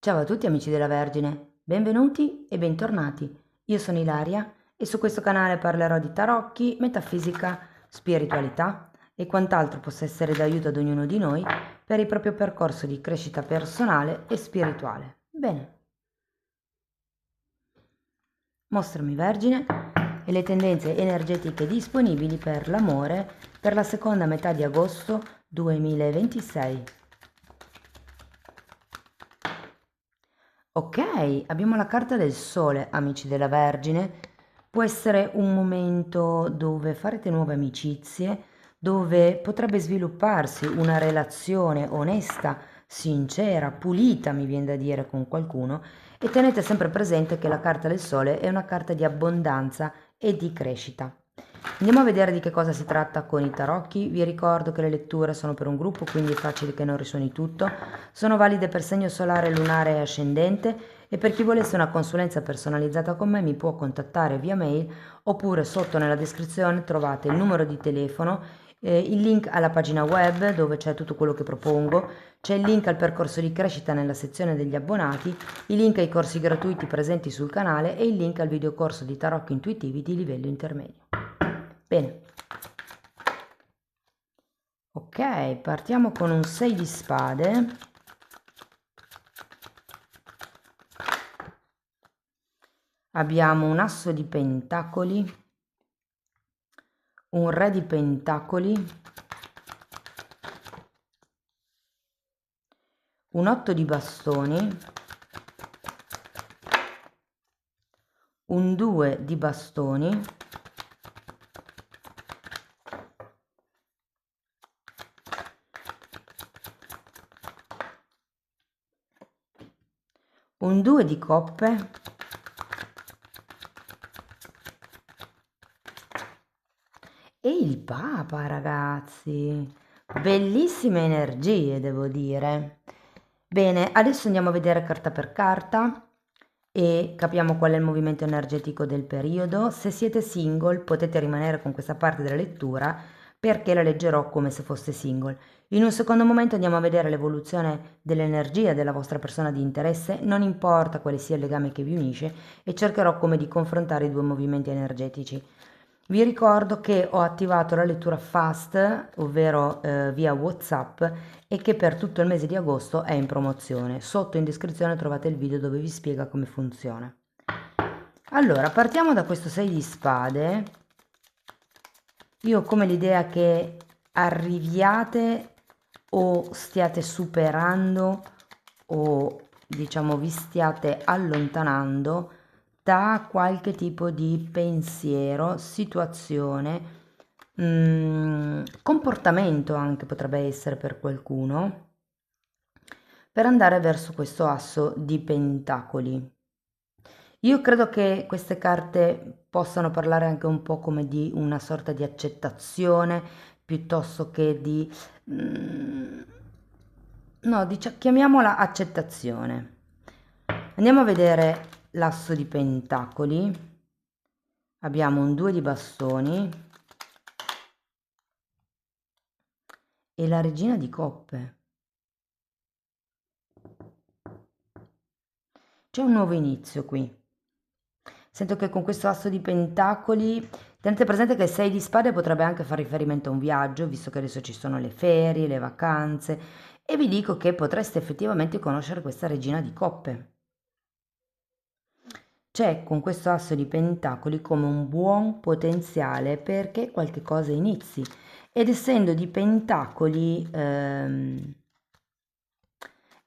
Ciao a tutti amici della Vergine, benvenuti e bentornati. Io sono Ilaria e su questo canale parlerò di tarocchi, metafisica, spiritualità e quant'altro possa essere d'aiuto ad ognuno di noi per il proprio percorso di crescita personale e spirituale. Bene, mostrami Vergine e le tendenze energetiche disponibili per l'amore per la seconda metà di agosto 2026. Ok, abbiamo la carta del sole, amici della Vergine. Può essere un momento dove farete nuove amicizie, dove potrebbe svilupparsi una relazione onesta, sincera, pulita, mi viene da dire, con qualcuno, e tenete sempre presente che la carta del sole è una carta di abbondanza e di crescita. Andiamo a vedere di che cosa si tratta con i tarocchi. Vi ricordo che le letture sono per un gruppo, quindi è facile che non risuoni tutto. Sono valide per segno solare, lunare e ascendente e per chi volesse una consulenza personalizzata con me mi può contattare via mail oppure sotto nella descrizione trovate il numero di telefono, il link alla pagina web dove c'è tutto quello che propongo, c'è il link al percorso di crescita nella sezione degli abbonati, i link ai corsi gratuiti presenti sul canale e il link al videocorso di tarocchi intuitivi di livello intermedio. Bene, ok, partiamo con un 6 di spade. Abbiamo un asso di pentacoli, un re di pentacoli, un 8 di bastoni, un 2 di bastoni, un 2 di coppe e il Papa, ragazzi. Bellissime energie, devo dire. Bene, adesso andiamo a vedere carta per carta e capiamo qual è il movimento energetico del periodo. Se siete single potete rimanere con questa parte della lettura perché la leggerò come se foste single. In un secondo momento andiamo a vedere l'evoluzione dell'energia della vostra persona di interesse, non importa quale sia il legame che vi unisce, e cercherò come di confrontare i due movimenti energetici. Vi ricordo che ho attivato la lettura fast, ovvero via WhatsApp, e che per tutto il mese di agosto è in promozione. Sotto in descrizione trovate il video dove vi spiega come funziona. Allora, partiamo da questo 6 di spade. Io ho come l'idea che arriviate o stiate superando o diciamo vi stiate allontanando da qualche tipo di pensiero, situazione, comportamento anche potrebbe essere per qualcuno, per andare verso questo asso di pentacoli. Io credo che queste carte possano parlare anche un po' come di una sorta di accettazione, piuttosto che di... no, chiamiamola accettazione. Andiamo a vedere l'asso di pentacoli. Abbiamo un 2 di bastoni e la regina di coppe. C'è un nuovo inizio qui. Sento che con questo asso di pentacoli tenete presente che il 6 di spade potrebbe anche fare riferimento a un viaggio, visto che adesso ci sono le ferie, le vacanze, e vi dico che potreste effettivamente conoscere questa regina di coppe. C'è con questo asso di pentacoli come un buon potenziale perché qualche cosa inizi, ed essendo di pentacoli è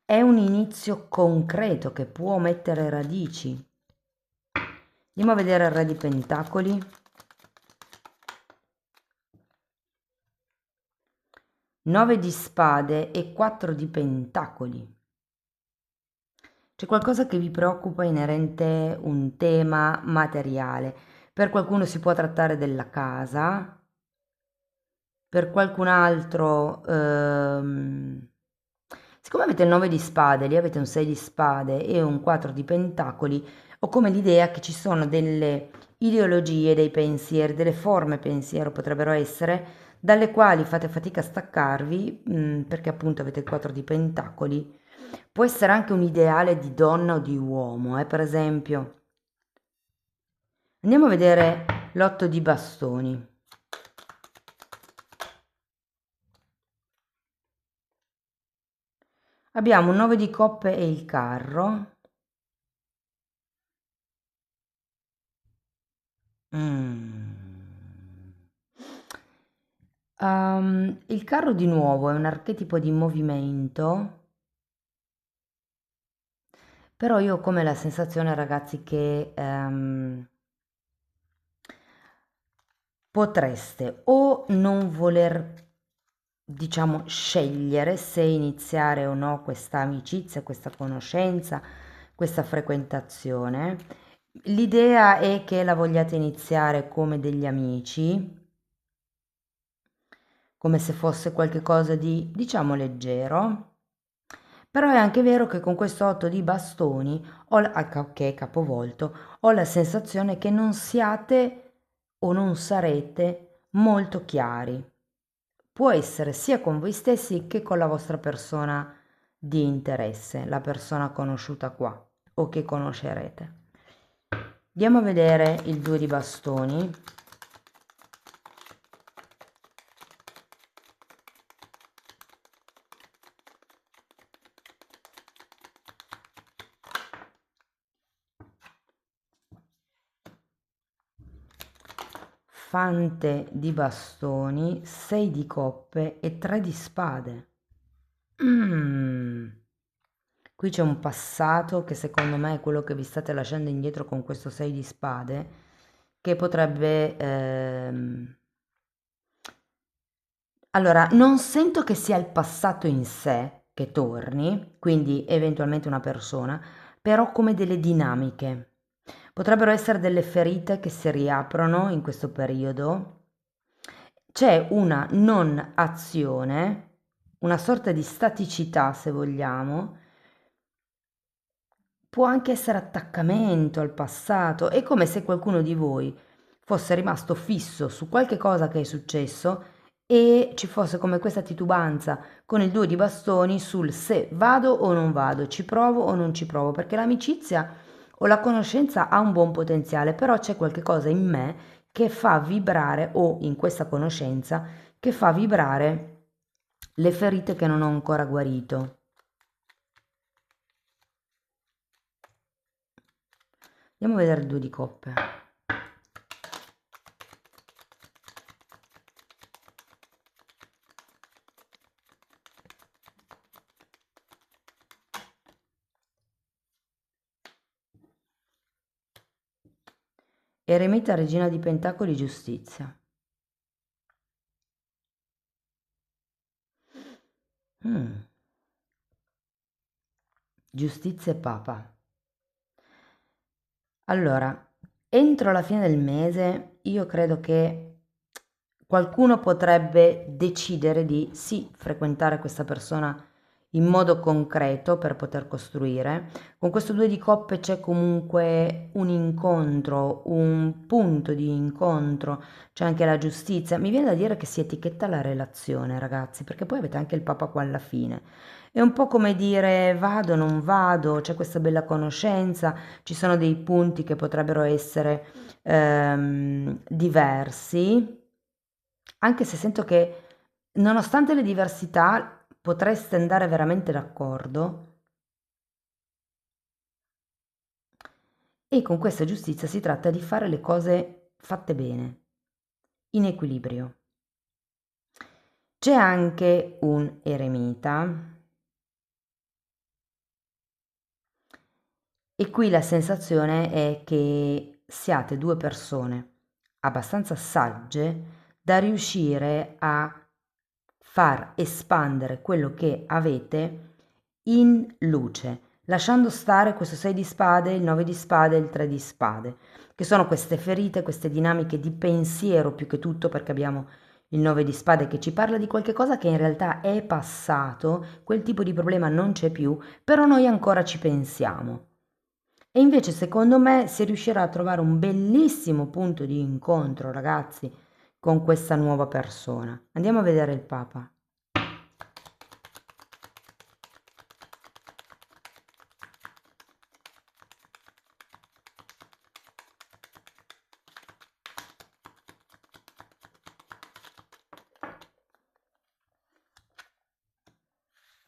un inizio concreto che può mettere radici. Andiamo a vedere il re di pentacoli. 9 di spade e 4 di pentacoli. C'è qualcosa che vi preoccupa inerente un tema materiale. Per qualcuno si può trattare della casa, per qualcun altro, siccome avete il 9 di spade, lì avete un 6 di spade e un 4 di pentacoli, ho come l'idea che ci sono delle ideologie, dei pensieri, delle forme pensiero potrebbero essere, dalle quali fate fatica a staccarvi, perché appunto avete il 4 di pentacoli, può essere anche un ideale di donna o di uomo, per esempio. Andiamo a vedere l'otto di bastoni. Abbiamo un 9 di coppe e il carro. Il carro di nuovo è un archetipo di movimento, però io ho come la sensazione, ragazzi, che potreste o non voler, diciamo, scegliere se iniziare o no questa amicizia, questa conoscenza, questa frequentazione. L'idea è che la vogliate iniziare come degli amici, come se fosse qualcosa di, diciamo, leggero. Però è anche vero che con questo 8 di bastoni, che è capovolto, ho la sensazione che non siate o non sarete molto chiari. Può essere sia con voi stessi che con la vostra persona di interesse, la persona conosciuta qua o che conoscerete. Andiamo a vedere il 2 di bastoni. Fante di bastoni, 6 di coppe e 3 di spade. Qui c'è un passato che secondo me è quello che vi state lasciando indietro con questo 6 di spade, che potrebbe... Allora, non sento che sia il passato in sé che torni, quindi eventualmente una persona, però come delle dinamiche. Potrebbero essere delle ferite che si riaprono in questo periodo. C'è una non azione, una sorta di staticità, se vogliamo. Può anche essere attaccamento al passato. È come se qualcuno di voi fosse rimasto fisso su qualche cosa che è successo e ci fosse come questa titubanza con il 2 di bastoni sul se vado o non vado, ci provo o non ci provo, perché l'amicizia o la conoscenza ha un buon potenziale, però c'è qualche cosa in me che fa vibrare, o in questa conoscenza, che fa vibrare le ferite che non ho ancora guarito. Andiamo a vedere il 2 di coppe. Eremita, regina di pentacoli, giustizia. Mm. Giustizia e papa. Allora, entro la fine del mese io credo che qualcuno potrebbe decidere di sì, frequentare questa persona in modo concreto per poter costruire. Con questo 2 di coppe c'è comunque un incontro, un punto di incontro, c'è anche la giustizia. Mi viene da dire che si etichetta la relazione, ragazzi, perché poi avete anche il papa qua alla fine. È un po' come dire vado, non vado, c'è questa bella conoscenza, ci sono dei punti che potrebbero essere diversi, anche se sento che nonostante le diversità potreste andare veramente d'accordo e con questa giustizia si tratta di fare le cose fatte bene, in equilibrio. C'è anche un eremita e qui la sensazione è che siate due persone abbastanza sagge da riuscire a far espandere quello che avete in luce, lasciando stare questo 6 di spade, il 9 di spade e il 3 di spade, che sono queste ferite, queste dinamiche di pensiero più che tutto, perché abbiamo il 9 di spade che ci parla di qualche cosa che in realtà è passato, quel tipo di problema non c'è più, però noi ancora ci pensiamo. E invece secondo me si riuscirà a trovare un bellissimo punto di incontro, ragazzi, con questa nuova persona. Andiamo a vedere il Papa.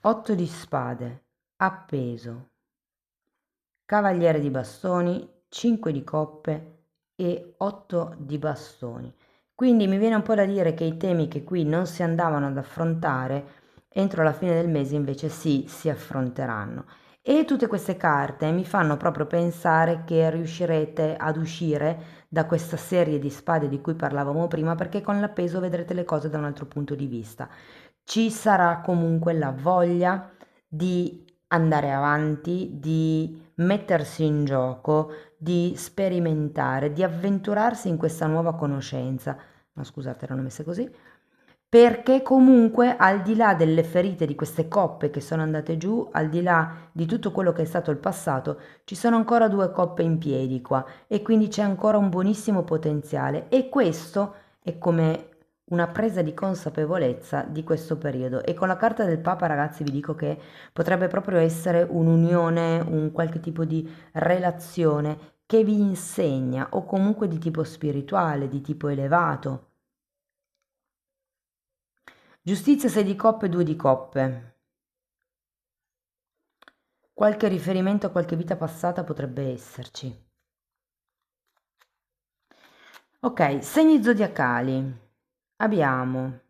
8 di spade, appeso, cavaliere di bastoni, 5 di coppe e 8 di bastoni. Quindi mi viene un po' da dire che i temi che qui non si andavano ad affrontare, entro la fine del mese invece sì, si affronteranno. E tutte queste carte mi fanno proprio pensare che riuscirete ad uscire da questa serie di spade di cui parlavamo prima, perché con l'appeso vedrete le cose da un altro punto di vista. Ci sarà comunque la voglia di andare avanti, di mettersi in gioco, di sperimentare, di avventurarsi in questa nuova conoscenza. No, scusate, erano messe così. Perché comunque al di là delle ferite di queste coppe che sono andate giù, al di là di tutto quello che è stato il passato, ci sono ancora due coppe in piedi qua e quindi c'è ancora un buonissimo potenziale e questo è come una presa di consapevolezza di questo periodo. E con la carta del Papa, ragazzi, vi dico che potrebbe proprio essere un'unione, un qualche tipo di relazione che vi insegna o comunque di tipo spirituale, di tipo elevato. Giustizia 6 di coppe, 2 di coppe. Qualche riferimento a qualche vita passata potrebbe esserci. Ok, segni zodiacali. Abbiamo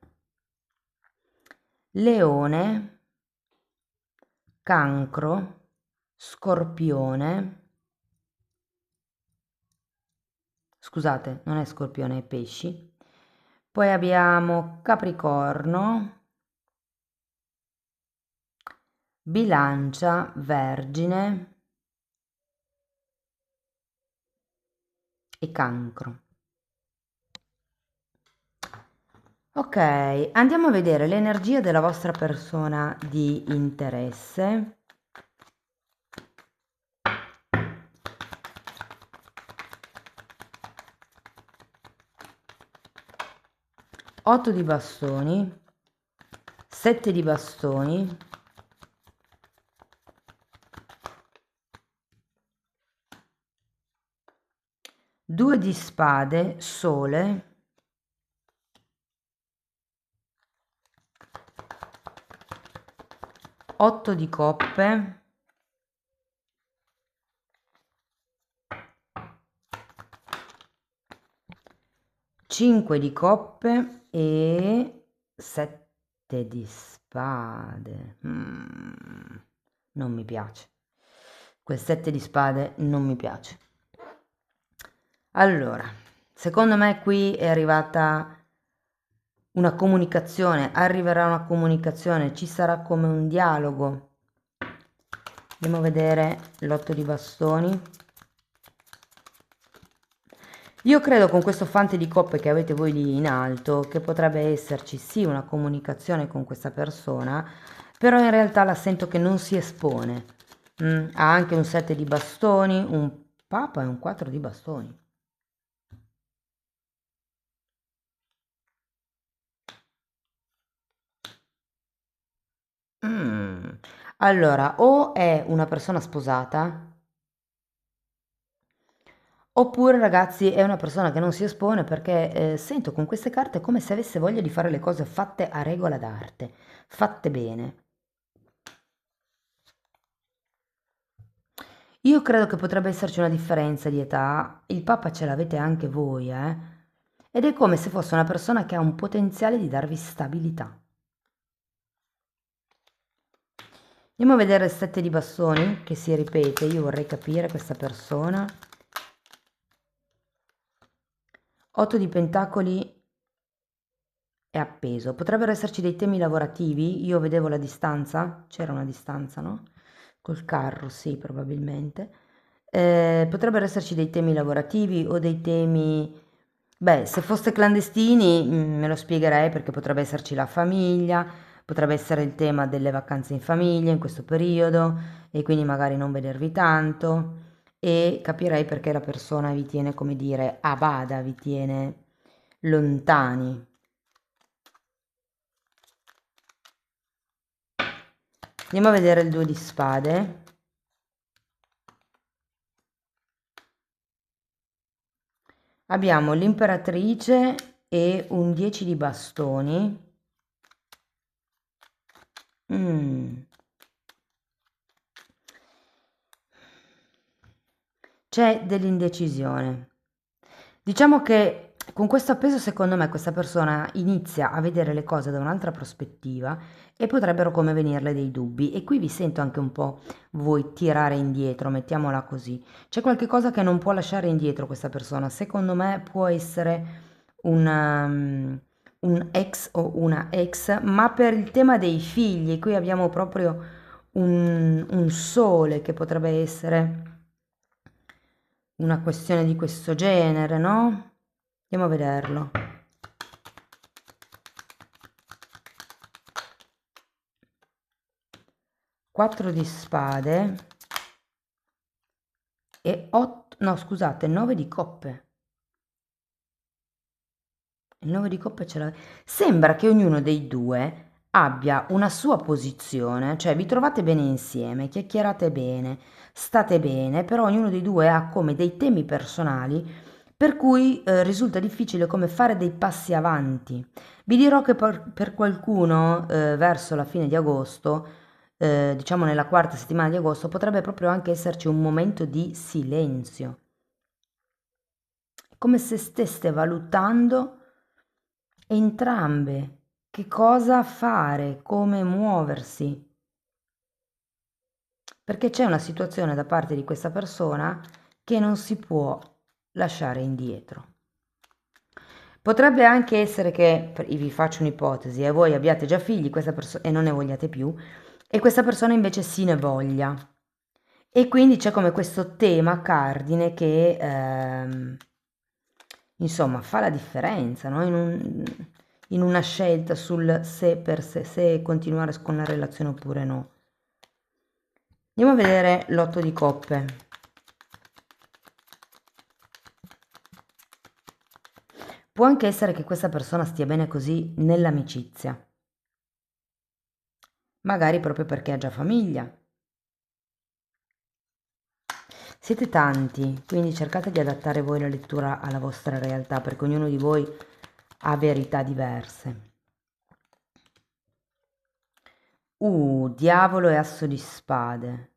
Leone, Cancro, Scorpione. Scusate, non è Scorpione, è Pesci. Poi abbiamo Capricorno, Bilancia, Vergine e Cancro. Ok, andiamo a vedere l'energia della vostra persona di interesse. Otto di bastoni, 7 di bastoni, 2 di spade, sole, 8 di coppe, 5 di coppe e 7 di spade. Non mi piace. Quel 7 di spade non mi piace. Allora, secondo me qui è arrivata una comunicazione, arriverà una comunicazione, ci sarà come un dialogo. Andiamo a vedere l'8 di bastoni. Io credo con questo fante di coppe che avete voi lì in alto che potrebbe esserci sì una comunicazione con questa persona, però in realtà la sento che non si espone. Ha anche un 7 di bastoni, un papa e un 4 di bastoni. Allora, o è una persona sposata, oppure ragazzi è una persona che non si espone perché sento con queste carte come se avesse voglia di fare le cose fatte a regola d'arte, fatte bene. Io credo che potrebbe esserci una differenza di età, il Papa ce l'avete anche voi, ed è come se fosse una persona che ha un potenziale di darvi stabilità. Andiamo a vedere il 7 di bastoni che si ripete, io vorrei capire questa persona. 8 di pentacoli è appeso. Potrebbero esserci dei temi lavorativi, io vedevo la distanza, c'era una distanza, no? Col carro, sì, probabilmente. Potrebbero esserci dei temi lavorativi o dei temi... Beh, se foste clandestini me lo spiegherei perché potrebbe esserci la famiglia, potrebbe essere il tema delle vacanze in famiglia in questo periodo e quindi magari non vedervi tanto e capirei perché la persona vi tiene, come dire, a bada, vi tiene lontani. Andiamo a vedere il 2 di spade. Abbiamo l'imperatrice e un 10 di bastoni. Mm. C'è dell'indecisione. Diciamo che con questo appeso, secondo me, questa persona inizia a vedere le cose da un'altra prospettiva e potrebbero come venirle dei dubbi. E qui vi sento anche un po' voi tirare indietro, mettiamola così. C'è qualche cosa che non può lasciare indietro questa persona. Secondo me può essere un ex o una ex, ma per il tema dei figli, qui abbiamo proprio un sole che potrebbe essere una questione di questo genere, no? Andiamo a vederlo. Quattro di spade e 8, no scusate, 9 di coppe. Il 9 di coppe ce l'ha. Sembra che ognuno dei due abbia una sua posizione, cioè vi trovate bene insieme, chiacchierate bene, state bene, però ognuno dei due ha come dei temi personali per cui risulta difficile come fare dei passi avanti. Vi dirò che per qualcuno verso la fine di agosto, diciamo nella quarta settimana di agosto, potrebbe proprio anche esserci un momento di silenzio, come se steste valutando entrambe che cosa fare, come muoversi, perché c'è una situazione da parte di questa persona che non si può lasciare indietro. Potrebbe anche essere che, vi faccio un'ipotesi, e voi abbiate già figli e non ne vogliate più, e questa persona invece sì ne voglia. E quindi c'è come questo tema cardine che, insomma, fa la differenza, no? In una scelta sul se per sé, se continuare con la relazione oppure no. Andiamo a vedere l'otto di coppe. Può anche essere che questa persona stia bene così nell'amicizia, magari proprio perché ha già famiglia. Siete tanti, quindi cercate di adattare voi la lettura alla vostra realtà, perché ognuno di voi ha verità diverse. Diavolo e asso di spade.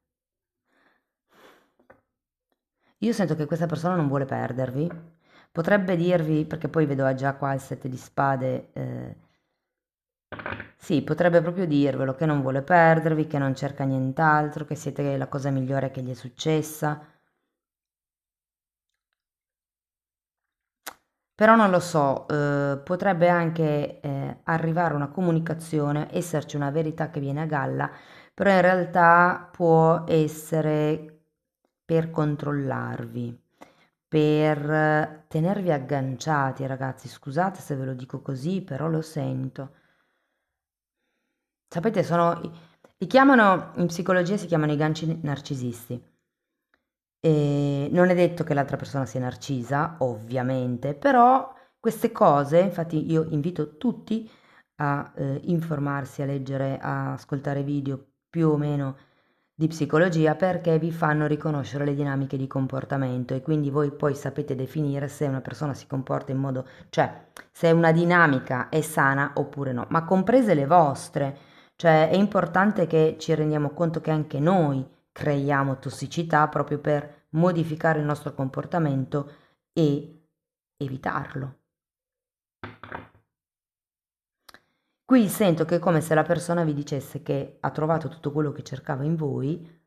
Io sento che questa persona non vuole perdervi. Potrebbe dirvi, perché poi vedo già qua il sette di spade, sì, potrebbe proprio dirvelo che non vuole perdervi, che non cerca nient'altro, che siete la cosa migliore che gli è successa. Però non lo so, potrebbe anche arrivare una comunicazione, esserci una verità che viene a galla, però in realtà può essere per controllarvi, per tenervi agganciati, ragazzi. Scusate se ve lo dico così, però lo sento. Sapete, li chiamano, in psicologia si chiamano i ganci narcisisti. E non è detto che l'altra persona sia narcisa, ovviamente, però queste cose, infatti io invito tutti a informarsi, a leggere, a ascoltare video più o meno di psicologia perché vi fanno riconoscere le dinamiche di comportamento e quindi voi poi sapete definire se una persona si comporta in modo, cioè se una dinamica è sana oppure no, ma comprese le vostre, cioè è importante che ci rendiamo conto che anche noi creiamo tossicità proprio per modificare il nostro comportamento e evitarlo. Qui sento che è come se la persona vi dicesse che ha trovato tutto quello che cercava in voi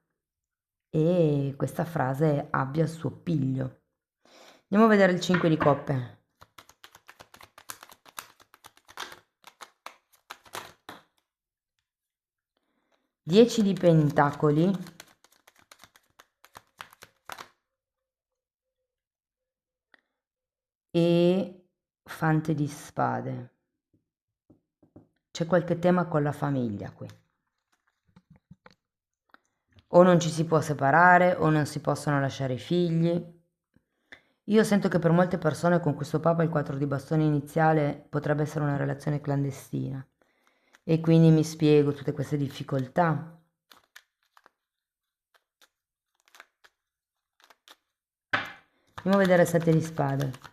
e questa frase abbia il suo piglio. Andiamo a vedere il 5 di coppe. Dieci di pentacoli e fante di spade. C'è qualche tema con la famiglia qui. O non ci si può separare o non si possono lasciare i figli. Io sento che per molte persone con questo Papa il 4 di bastoni iniziale potrebbe essere una relazione clandestina e quindi mi spiego tutte queste difficoltà. Andiamo a vedere il 7 di spade.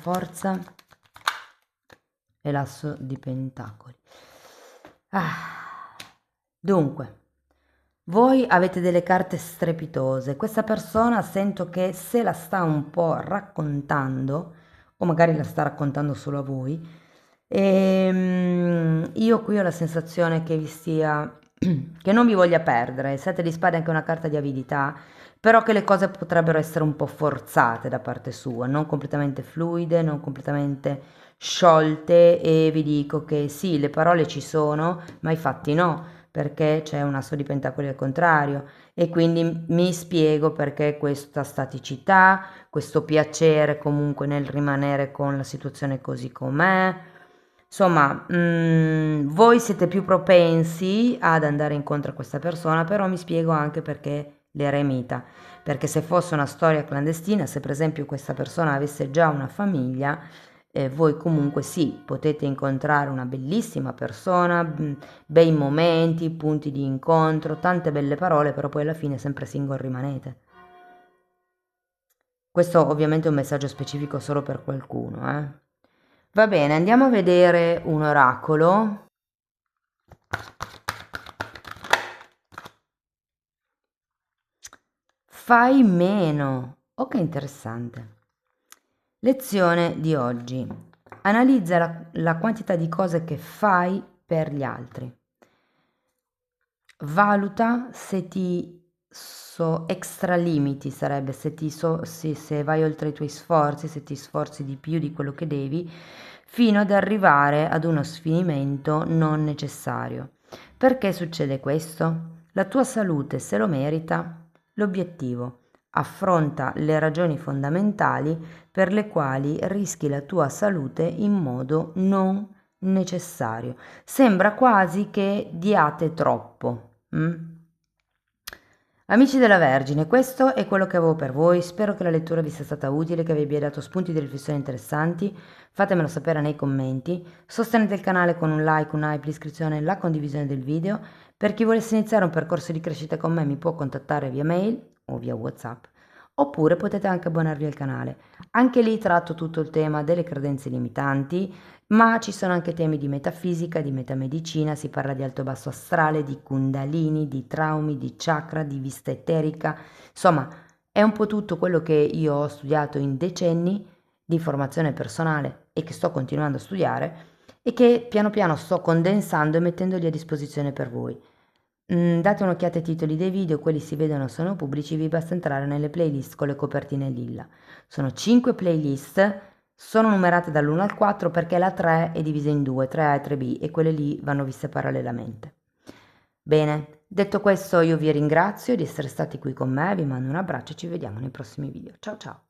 forza e l'asso di pentacoli. Dunque, voi avete delle carte strepitose. Questa persona sento che se la sta un po' raccontando, o magari la sta raccontando solo a voi, io qui ho la sensazione che vi stia, che non vi voglia perdere. Sette di spade è anche una carta di avidità, però che le cose potrebbero essere un po' forzate da parte sua, non completamente fluide, non completamente sciolte, e vi dico che sì, le parole ci sono, ma i fatti no, perché c'è un asso di pentacoli al contrario, e quindi mi spiego perché questa staticità, questo piacere comunque nel rimanere con la situazione così com'è. Insomma, voi siete più propensi ad andare incontro a questa persona, però mi spiego anche perché l'eremita. Perché se fosse una storia clandestina, se per esempio questa persona avesse già una famiglia, voi comunque sì, potete incontrare una bellissima persona, bei momenti, punti di incontro, tante belle parole, però poi alla fine sempre single rimanete. Questo ovviamente è un messaggio specifico solo per qualcuno, eh. Va bene, andiamo a vedere un oracolo. Fai meno. Oh, che interessante. Lezione di oggi. Analizza la quantità di cose che fai per gli altri. Valuta se ti extralimiti, sarebbe se vai oltre i tuoi sforzi, se ti sforzi di più di quello che devi, fino ad arrivare ad uno sfinimento non necessario. Perché succede questo? La tua salute se lo merita. L'obiettivo: affronta le ragioni fondamentali per le quali rischi la tua salute in modo non necessario. Sembra quasi che diate troppo. Amici della Vergine, questo è quello che avevo per voi. Spero che la lettura vi sia stata utile, che vi abbia dato spunti di riflessione interessanti. Fatemelo sapere nei commenti. Sostenete il canale con un like, un hype, l'iscrizione e la condivisione del video. Per chi volesse iniziare un percorso di crescita con me mi può contattare via mail o via WhatsApp, oppure potete anche abbonarvi al canale. Anche lì tratto tutto il tema delle credenze limitanti, ma ci sono anche temi di metafisica, di metamedicina, si parla di alto e basso astrale, di kundalini, di traumi, di chakra, di vista eterica. Insomma, è un po' tutto quello che io ho studiato in decenni di formazione personale e che sto continuando a studiare, e che piano piano sto condensando e mettendoli a disposizione per voi. Date un'occhiata ai titoli dei video, quelli si vedono, sono pubblici, vi basta entrare nelle playlist con le copertine lilla. Sono 5 playlist, sono numerate dall'1 al 4 perché la 3 è divisa in 2, 3A e 3B, e quelle lì vanno viste parallelamente. Bene, detto questo io vi ringrazio di essere stati qui con me, vi mando un abbraccio e ci vediamo nei prossimi video. Ciao ciao!